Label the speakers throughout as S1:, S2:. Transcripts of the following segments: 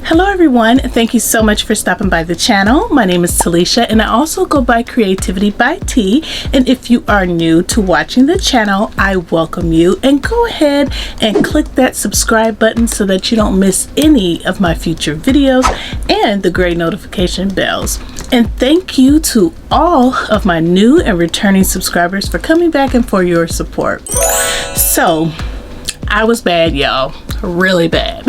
S1: Hello everyone, thank you so much for stopping by the channel. My name is Talisha and I also go by CreativiTeeByT, and if you are new to watching the channel, I welcome you, and go ahead and click that subscribe button so that you don't miss any of my future videos and the gray notification bells. And thank you to all of my new and returning subscribers for coming back and for your support. So I was bad, y'all, really bad.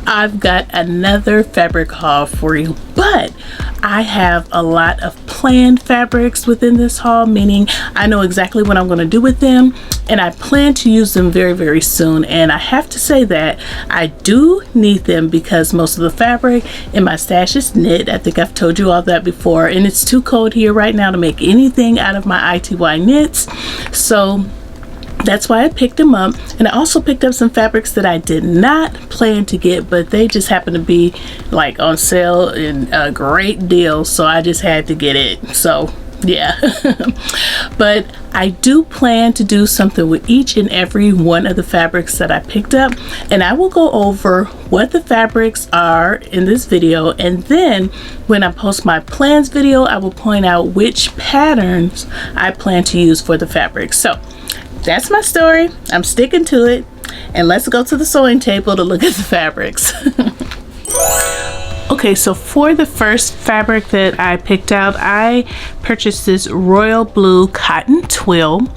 S1: I've got another fabric haul for you, but I have a lot of planned fabrics within this haul, meaning I know exactly what I'm going to do with them and I plan to use them very, very soon. And I have to say that I do need them because most of the fabric in my stash is knit. I think I've told you all that before, and it's too cold here right now to make anything out of my ITY knits. So that's why I picked them up. And I also picked up some fabrics that I did not plan to get, but they just happened to be like on sale and a great deal, so I just had to get it. So yeah. But I do plan to do something with each and every one of the fabrics that I picked up, and I will go over what the fabrics are in this video, and then when I post my plans video, I will point out which patterns I plan to use for the fabrics. So that's my story. I'm sticking to it, and let's go to the sewing table to look at the fabrics. Okay, so for the first fabric that I picked out, I purchased this royal blue cotton twill,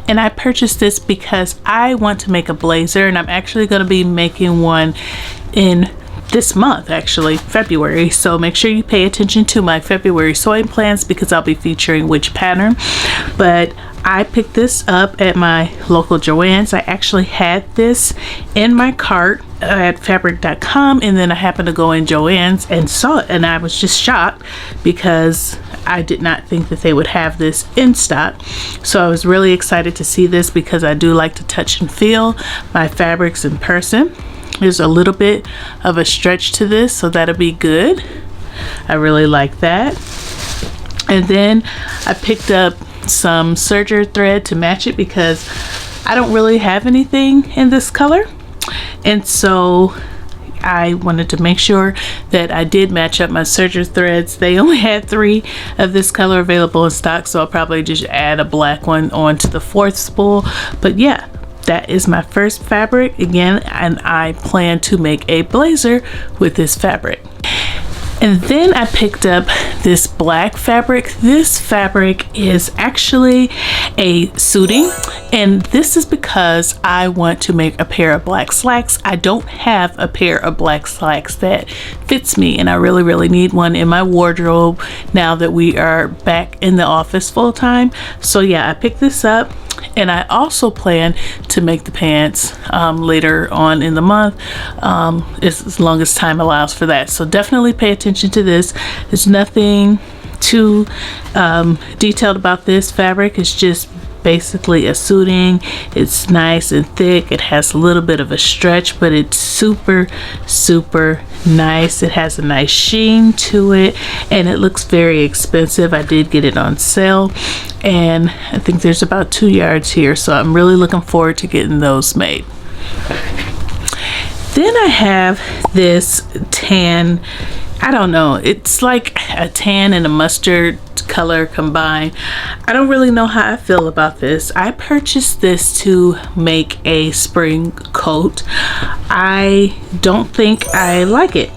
S1: and I purchased this because I want to make a blazer, and I'm actually going to be making one in this month, actually February. So make sure you pay attention to my February sewing plans because I'll be featuring which pattern. But I picked this up at my local Joann's. I actually had this in my cart at fabric.com, and then I happened to go in Joann's and saw it, and I was just shocked because I did not think that they would have this in stock. So I was really excited to see this because I do like to touch and feel my fabrics in person. There's a little bit of a stretch to this, so that'll be good. I really like that. And then I picked up some serger thread to match it because I don't really have anything in this color, and so I wanted to make sure that I did match up my serger threads. They only had 3 of this color available in stock, so I'll probably just add a black one onto the 4th spool. But yeah, that is my first fabric again, and I plan to make a blazer with this fabric. And then I picked up this black fabric. This fabric is actually a suiting, and this is because I want to make a pair of black slacks. I don't have a pair of black slacks that fits me, and I really need one in my wardrobe now that we are back in the office full time. So yeah, I picked this up. And I also plan to make the pants later on in the month, as long as time allows for that. So definitely pay attention to this. There's nothing too detailed about this fabric. It's just basically a suiting. It's nice and thick. It has a little bit of a stretch, but it's super nice. It has a nice sheen to it, and it looks very expensive. I did get it on sale, and I think there's about 2 yards here, so I'm really looking forward to getting those made. Then I have this tan, I don't know, it's like a tan and a mustard color combined. I don't really know how I feel about this. I purchased this to make a spring coat. I don't think I like it.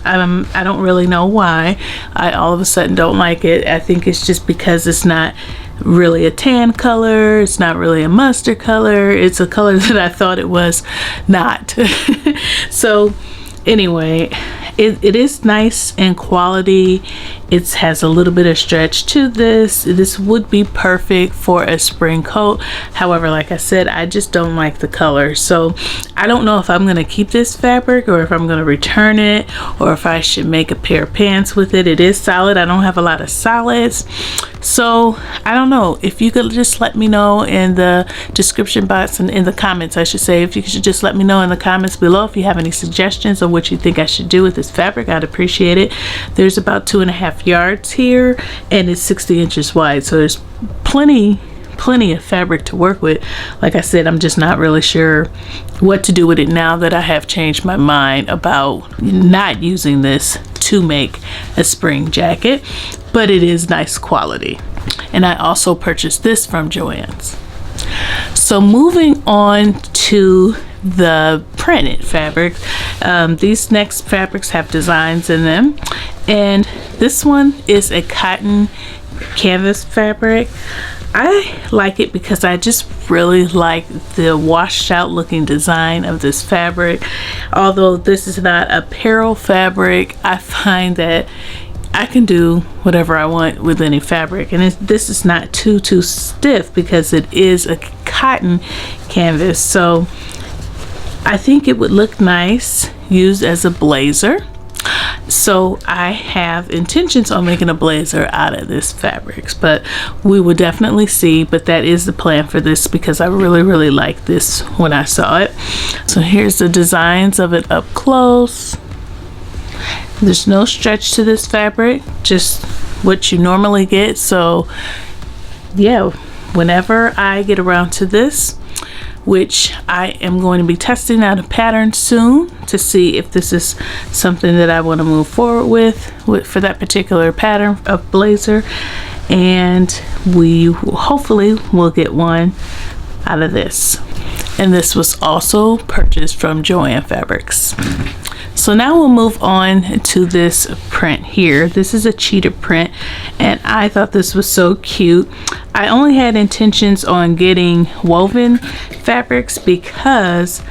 S1: I don't really know why I all of a sudden don't like it. I think it's just because it's not really a tan color, it's not really a mustard color, it's a color that I thought it was not. So anyway, it is nice in quality. It has a little bit of stretch to this. This would be perfect for a spring coat. However, like I said, I just don't like the color. So I don't know if I'm going to keep this fabric or if I'm going to return it or if I should make a pair of pants with it. It is solid. I don't have a lot of solids. So I don't know. If you could just let me know in the description box and in the comments, I should say, if you could just let me know in the comments below if you have any suggestions on what you think I should do with this fabric, I'd appreciate it. There's about 2.5 yards here, and it's 60 inches wide, so there's plenty plenty of fabric to work with. Like I said, I'm just not really sure what to do with it now that I have changed my mind about not using this to make a spring jacket, but it is nice quality. And I also purchased this from Joann's. So moving on to the printed fabrics, these next fabrics have designs in them, and this one is a cotton canvas fabric. I like it because I just really like the washed out looking design of this fabric. Although this is not apparel fabric, I find that I can do whatever I want with any fabric, and this is not too stiff because it is a cotton canvas, so I think it would look nice used as a blazer. So I have intentions on making a blazer out of this fabrics, but we will definitely see. But that is the plan for this because I really like this when I saw it. So here's the designs of it up close. There's no stretch to this fabric, just what you normally get. So yeah, whenever I get around to this, which I am going to be testing out a pattern soon to see if this is something that I want to move forward with for that particular pattern of blazer, and we hopefully will get one out of this. And this was also purchased from Joann Fabrics. So now we'll move on to this print here. This is a cheetah print, and I thought this was so cute. I only had intentions on getting woven fabrics because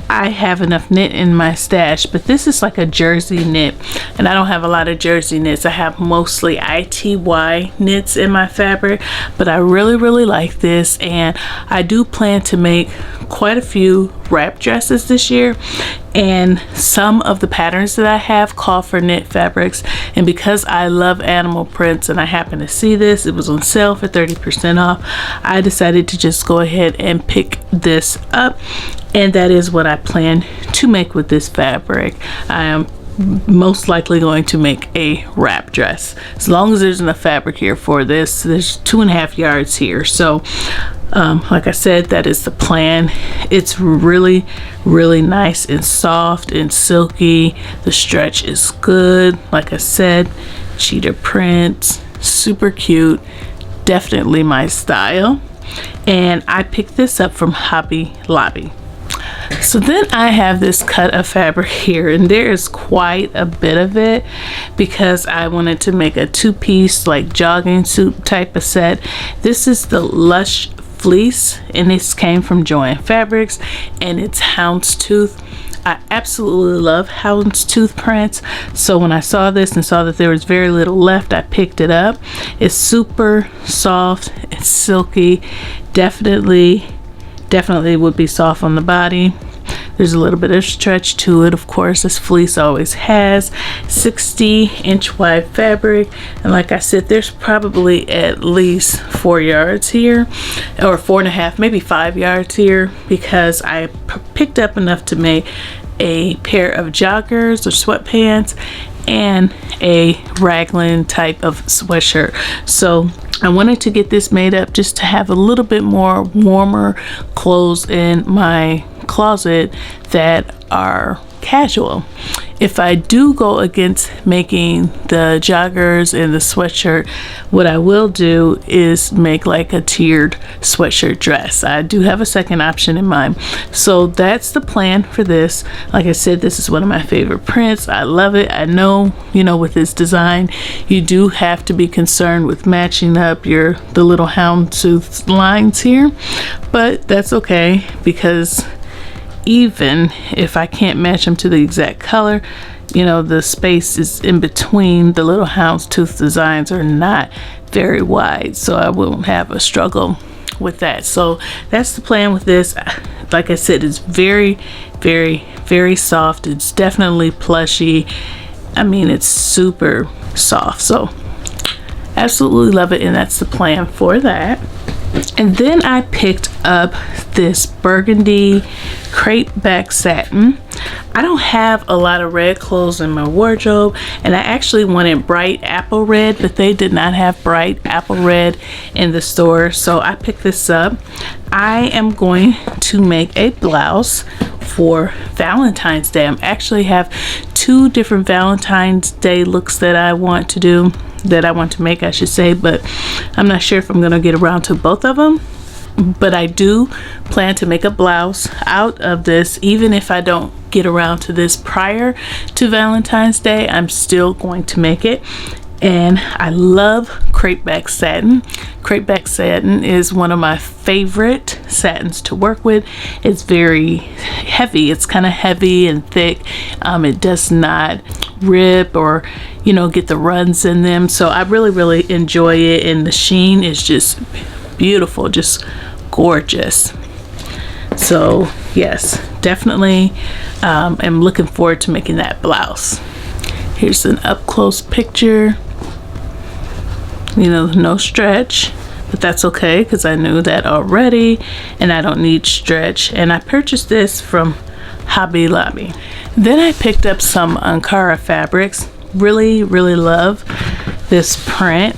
S1: I have enough knit in my stash, but this is like a jersey knit, and I don't have a lot of jersey knits. I have mostly ITY knits in my fabric, but I really like this, and I do plan to make quite a few wrap dresses this year, and some of the patterns that I have call for knit fabrics. And because I love animal prints and I happen to see this, it was on sale for 30% off, I decided to just go ahead and pick this up, and that is what I plan to make with this fabric. I am most likely going to make a wrap dress, as long as there's enough fabric here for this. There's 2.5 yards here, so like I said, that is the plan. It's really nice and soft and silky. The stretch is good. Like I said, cheetah print, super cute, definitely my style. And I picked this up from Hobby Lobby. So then I have this cut of fabric here, and there is quite a bit of it because I wanted to make a two-piece like jogging suit type of set. This is the Lush Fleece, and this came from Joann Fabrics, and it's houndstooth. I absolutely love houndstooth prints, so when I saw this and saw that there was very little left, I picked it up. It's super soft, it's silky, definitely would be soft on the body. There's a little bit of stretch to it, of course, as fleece always has. 60-inch wide fabric, and like I said, there's probably at least 4 yards here, or 4.5, maybe 5 yards here, because I picked up enough to make a pair of joggers or sweatpants and a raglan type of sweatshirt. So I wanted to get this made up just to have a little bit more warmer clothes in my closet that are casual. If I do go against making the joggers and the sweatshirt, what I will do is make like a tiered sweatshirt dress. I do have a second option in mind. So that's the plan for this. Like I said, this is one of my favorite prints. I love it. I know, you know, with this design, you do have to be concerned with matching up the little houndstooth lines here, but that's okay, because even if I can't match them to the exact color, you know, the space is in between the little houndstooth designs are not very wide, so I won't have a struggle with that. So that's the plan with this. Like I said, it's very soft. It's definitely plushy. I mean, it's super soft, so absolutely love it, and that's the plan for that. And then I picked up this burgundy crepe back satin. I don't have a lot of red clothes in my wardrobe, and I actually wanted bright apple red, but they did not have bright apple red in the store, so I picked this up. I am going to make a blouse for Valentine's Day. I actually have 2 different Valentine's Day looks that I want to do, that I want to make, I should say, but I'm not sure if I'm gonna get around to both of them. But I do plan to make a blouse out of this. Even if I don't get around to this prior to Valentine's Day, I'm still going to make it. And I love crepe back satin. Crepe back satin is one of my favorite satins to work with. It's very heavy. It's kind of heavy and thick. It does not rip or, you know, get the runs in them. So I really enjoy it, and the sheen is just beautiful, just gorgeous. So yes, definitely am looking forward to making that blouse. Here's an up close picture. You know, no stretch, but that's okay because I knew that already, and I don't need stretch. And I purchased this from Hobby Lobby. Then I picked up some Ankara fabrics. Really love this print.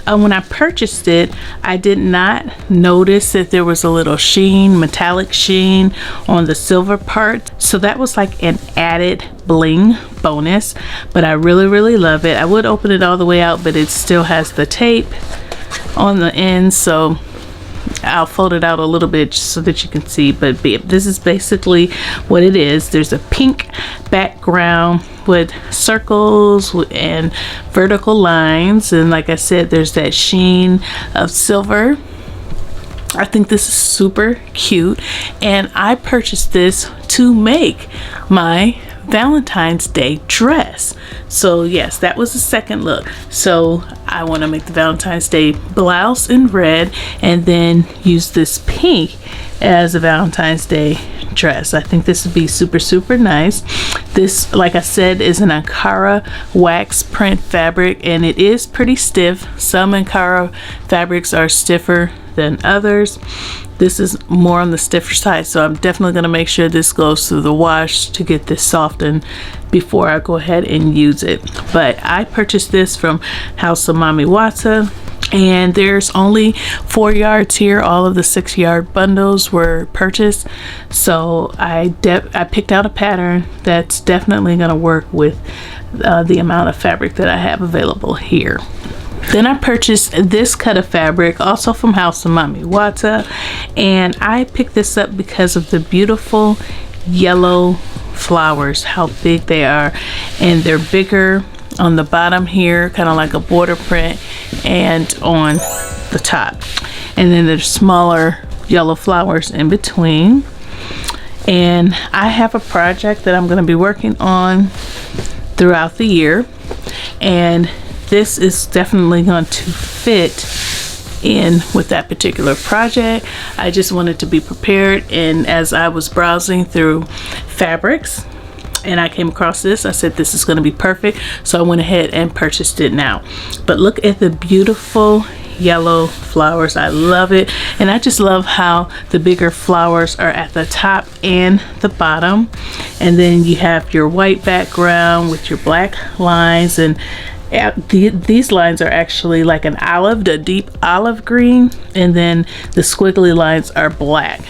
S1: When I purchased it, I did not notice that there was a little sheen, metallic sheen on the silver part. So that was like an added bling bonus, but I really love it. I would open it all the way out, but it still has the tape on the end, so I'll fold it out a little bit so that you can see. But this is basically what it is. There's a pink background with circles and vertical lines, and like I said, there's that sheen of silver. I think this is super cute, and I purchased this to make my Valentine's Day dress. So yes, that was the second look. So I want to make the Valentine's Day blouse in red and then use this pink as a Valentine's Day dress. I think this would be super nice. This, like I said, is an Ankara wax print fabric, and it is pretty stiff. Some Ankara fabrics are stiffer than others. This is more on the stiffer side, so I'm definitely going to make sure this goes through the wash to get this softened before I go ahead and use it. But I purchased this from House of Mami Wata, and there's only 4 yards here. All of the 6-yard bundles were purchased, so I picked out a pattern that's definitely going to work with the amount of fabric that I have available here. Then I purchased this cut of fabric, also from House of Mami Wata, and I picked this up because of the beautiful yellow flowers, how big they are, and they're bigger on the bottom here, kind of like a border print, and on the top, and then there's smaller yellow flowers in between. And I have a project that I'm going to be working on throughout the year, and this is definitely going to fit in with that particular project. I just wanted to be prepared, and as I was browsing through fabrics and I came across this, I said this is going to be perfect, so I went ahead and purchased it now. But look at the beautiful yellow flowers. I love it, and I just love how the bigger flowers are at the top and the bottom, and then you have your white background with your black lines, and these lines are actually like an olive, a deep olive green, and then the squiggly lines are black.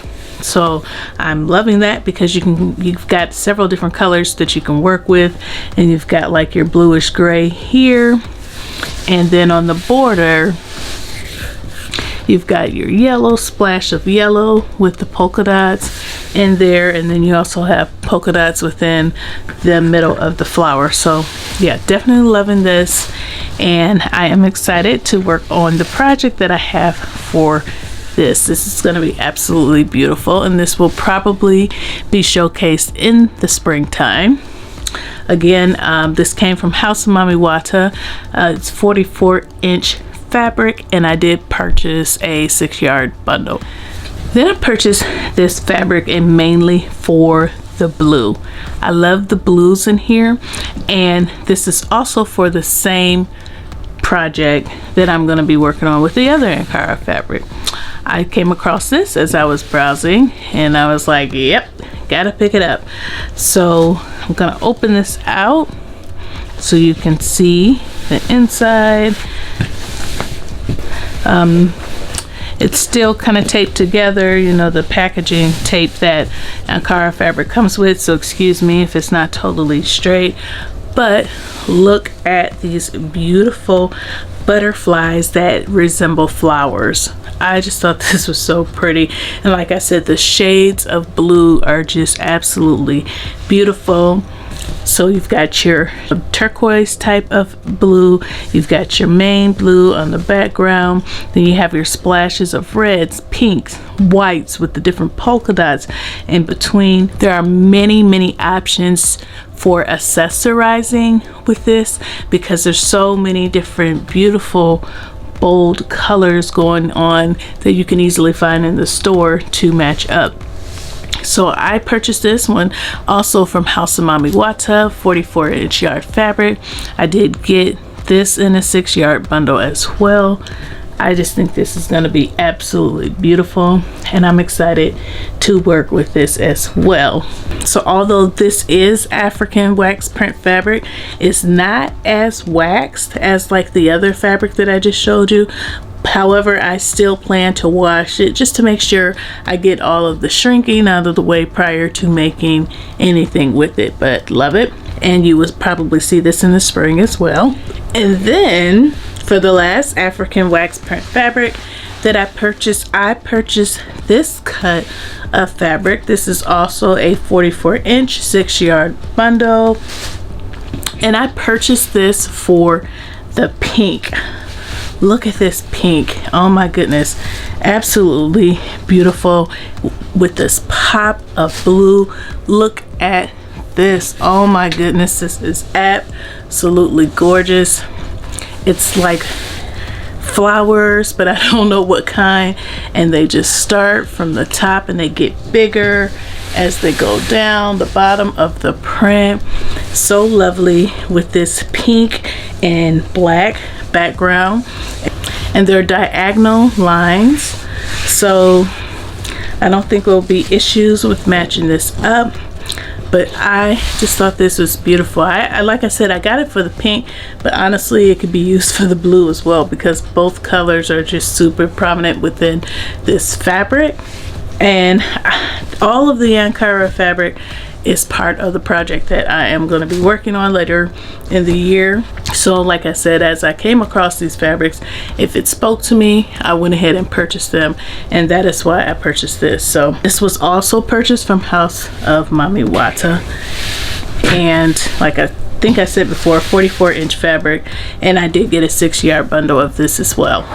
S1: So I'm loving that because you've got several different colors that you can work with, and you've got like your bluish gray here, and then on the border you've got your yellow, splash of yellow with the polka dots in there, and then you also have polka dots within the middle of the flower. So yeah, definitely loving this, and I am excited to work on the project that I have for this. This is going to be absolutely beautiful, and this will probably be showcased in the springtime. Again, this came from House of Mami Wata. It's 44-inch fabric, and I did purchase a 6-yard bundle. Then I purchased this fabric, and mainly for the blue. I love the blues in here, and this is also for the same project that I'm going to be working on with the other Ankara fabric. I came across this as I was browsing and I was like, yep, gotta pick it up. So I'm gonna open this out so you can see the inside. It's still kind of taped together, you know, the packaging tape that Ankara fabric comes with, so excuse me if it's not totally straight. But look at these beautiful butterflies that resemble flowers. I just thought this was so pretty, and like I said, the shades of blue are just absolutely beautiful. So you've got your turquoise type of blue, you've got your main blue on the background, then you have your splashes of reds, pinks, whites with the different polka dots in between. There are many options for accessorizing with this because there's so many different beautiful bold colors going on that you can easily find in the store to match up. So I purchased this one also from House of Mami Wata, 44-inch yard fabric. I did get this in a 6-yard bundle as well. I just think this is going to be absolutely beautiful, and I'm excited to work with this as well. So although this is African wax print fabric, it's not as waxed as like the other fabric that I just showed you. However, I still plan to wash it just to make sure I get all of the shrinking out of the way prior to making anything with it, but love it. And you will probably see this in the spring as well. And then for the last African wax print fabric that I purchased this cut of fabric. This is also a 44-inch 6-yard bundle, and I purchased this for the pink. Look at this pink. Oh my goodness, absolutely beautiful with this pop of blue. Look at this. Oh my goodness, this is absolutely gorgeous. It's like flowers, but I don't know what kind, and they just start from the top and they get bigger as they go down the bottom of the print. So lovely with this pink and black background, and they're diagonal lines, so I don't think there'll be issues with matching this up. But I just thought this was beautiful. I like I said, I got it for the pink, but honestly it could be used for the blue as well because both colors are just super prominent within this fabric. And all of the Ankara fabric is part of the project that I am going to be working on later in the year. So like I said, as I came across these fabrics, if it spoke to me, I went ahead and purchased them, and that is why I purchased this. So this was also purchased from House of Mami Wata, and like I think I said before, 44-inch fabric, and I did get a 6-yard bundle of this as well.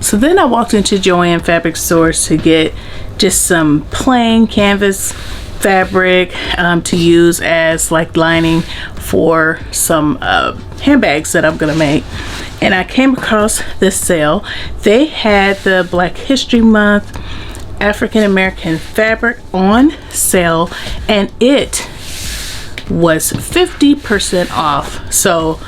S1: So then I walked into Joann Fabric Stores to get just some plain canvas fabric to use as like lining for some handbags that I'm gonna make. And I came across this sale. They had the Black History Month African American fabric on sale, and it was 50% off. So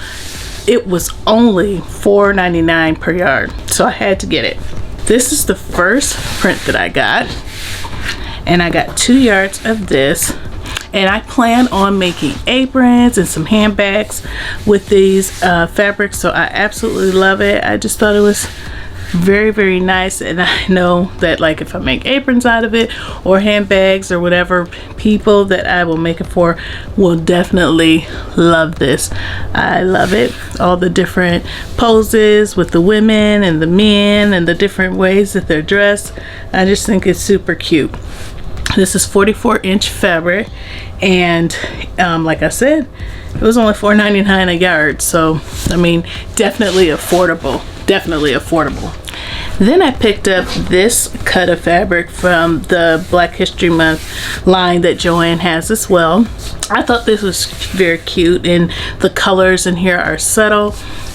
S1: it was only $4.99 per yard, so I had to get it. This is the first print that I got, and I got 2 yards of this, and I plan on making aprons and some handbags with these fabrics, so I absolutely love it. I just thought it was very nice, and I know that like if I make aprons out of it or handbags or whatever, people that I will make it for will definitely love this. I love it. All the different poses with the women and the men and the different ways that they're dressed. I just think it's super cute. This is 44-inch fabric, and like I said, it was only $4.99 a yard, so I mean, definitely affordable. Then I picked up this cut of fabric from the Black History Month line that Joann has as well. I thought this was very cute, and the colors in here are subtle.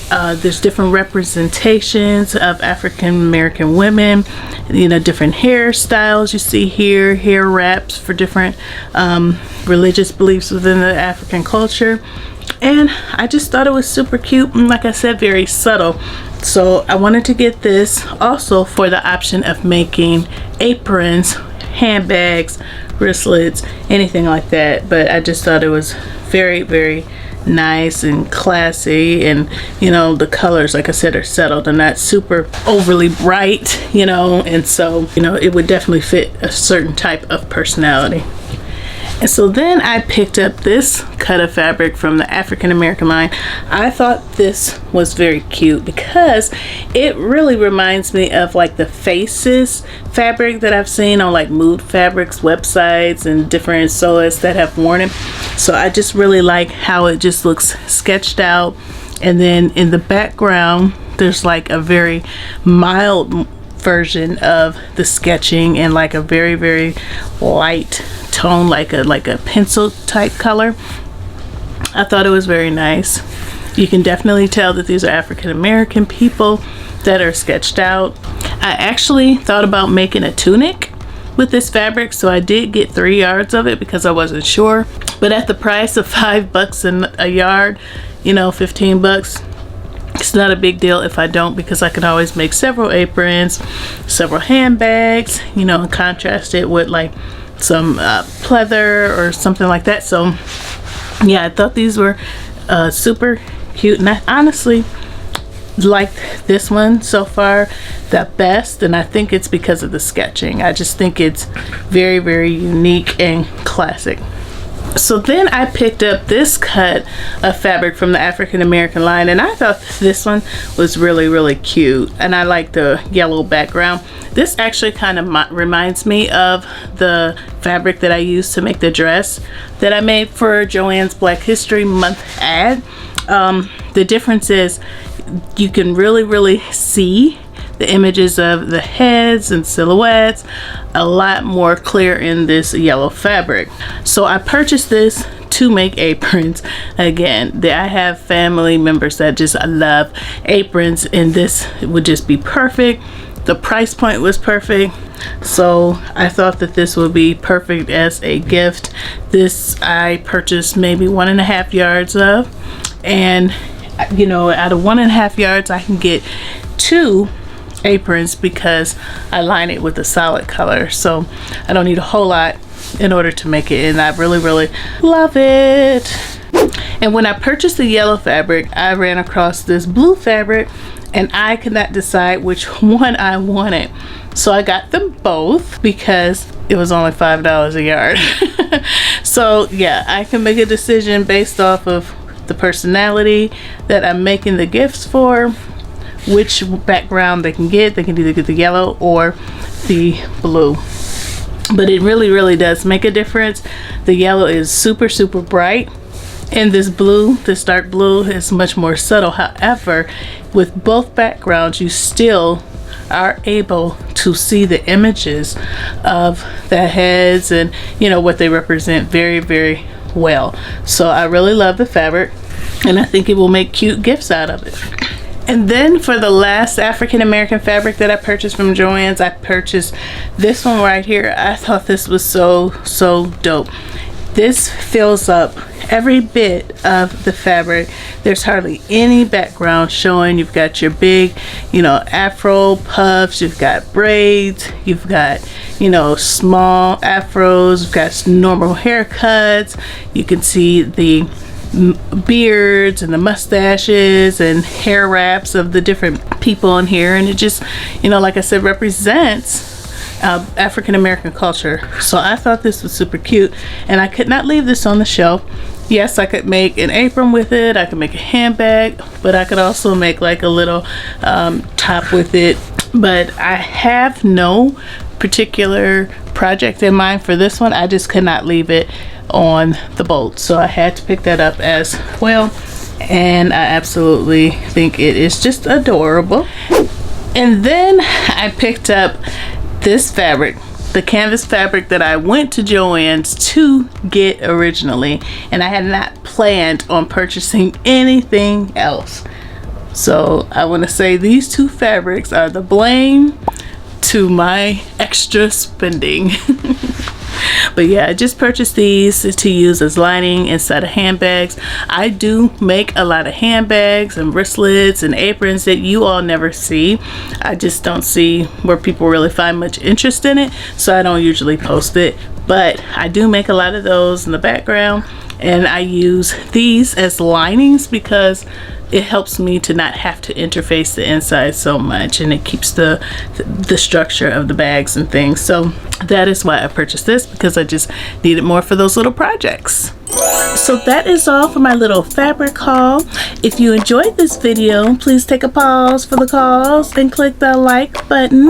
S1: There's different representations of African American women, you know, different hairstyles you see here, hair wraps for different religious beliefs within the African culture. and I just thought it was super cute, and like I said, very subtle. So I wanted to get this also for the option of making aprons, handbags, wristlets, anything like that. But I just thought it was very, very nice and classy, and you know, the colors, like I said, are settled and not super overly bright, you know, and so, you know, it would definitely fit a certain type of personality. And so then I picked up this cut of fabric from the African American line. I thought this was very cute because it really reminds me of like the Faces fabric that I've seen on like Mood Fabrics websites and different sewists that have worn it. So I just really like how it just looks sketched out, and then in the background there's like a very mild version of the sketching and like a very, very light tone, like a pencil type color. I thought it was very nice. You can definitely tell that these are African American people that are sketched out. I actually thought about making a tunic with this fabric, so I did get 3 yards of it because I wasn't sure, but at the price of $5 a yard, you know, 15 bucks, it's not a big deal if I don't, because I can always make several aprons, several handbags, you know, and contrast it with like some pleather or something like that. So yeah, I thought these were super cute, and I honestly like this one so far the best, and I think it's because of the sketching. I just think it's very, very unique and classic. So then I picked up this cut of fabric from the African American line, and I thought this one was really, really cute, and I like the yellow background. This actually kind of reminds me of the fabric that I used to make the dress that I made for Joann's Black History Month ad. The difference is you can really, really see the images of the heads and silhouettes a lot more clear in this yellow fabric. So I purchased this to make aprons. Again, I have family members that just love aprons, and this would just be perfect. The price point was perfect, so I thought that this would be perfect as a gift. This I purchased maybe 1.5 yards of, and you know, out of 1.5 yards I can get 2 aprons because I line it with a solid color, so I don't need a whole lot in order to make it, and I really, really love it. And when I purchased the yellow fabric, I ran across this blue fabric, and I could not decide which one I wanted, so I got them both because it was only $5 a yard. So yeah, I can make a decision based off of the personality that I'm making the gifts for, which background they can get. They can either get the yellow or the blue, but it really, really does make a difference. The yellow is super, super bright, and this blue, this dark blue, is much more subtle. However, with both backgrounds you still are able to see the images of the heads and, you know, what they represent very, very well. So I really love the fabric, and I think it will make cute gifts out of it. And then for the last African American fabric that I purchased from Joann's, I purchased this one right here. I thought this was so, so dope. This fills up every bit of the fabric. There's hardly any background showing. You've got your big, you know, afro puffs, you've got braids, you've got, you know, small afros, you've got normal haircuts. You can see the beards and the mustaches and hair wraps of the different people in here, and it just, you know, like I said, represents African American culture. So I thought this was super cute, and I could not leave this on the shelf. Yes, I could make an apron with it, I could make a handbag, but I could also make like a little top with it. But I have no particular project in mind for this one. I just could not leave it on the boat, so I had to pick that up as well, and I absolutely think it is just adorable. And then I picked up this fabric, the canvas fabric that I went to Joann's to get originally, and I had not planned on purchasing anything else. So I want to say these two fabrics are the blame to my extra spending. But yeah, I just purchased these to use as lining inside of handbags. I do make a lot of handbags and wristlets and aprons that you all never see. I just don't see where people really find much interest in it, so I don't usually post it. But I do make a lot of those in the background, and I use these as linings because it helps me to not have to interface the inside so much, and it keeps the structure of the bags and things. So that is why I purchased this, because I just needed more for those little projects. So that is all for my little fabric haul. If you enjoyed this video, please take a pause for the cause and click the like button.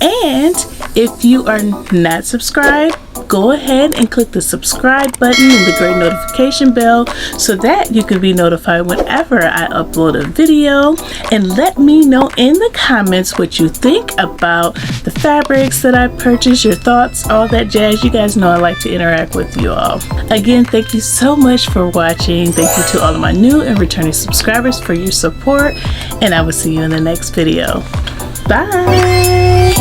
S1: And if you are not subscribed, go ahead and click the subscribe button and the great notification bell so that you can be notified whenever I upload a video. And let me know in the comments what you think about the fabrics that I purchased, your thoughts, all that jazz. You guys know I like to interact with you all. Again, thank you so much for watching. Thank you to all of my new and returning subscribers for your support, and I will see you in the next video. Bye.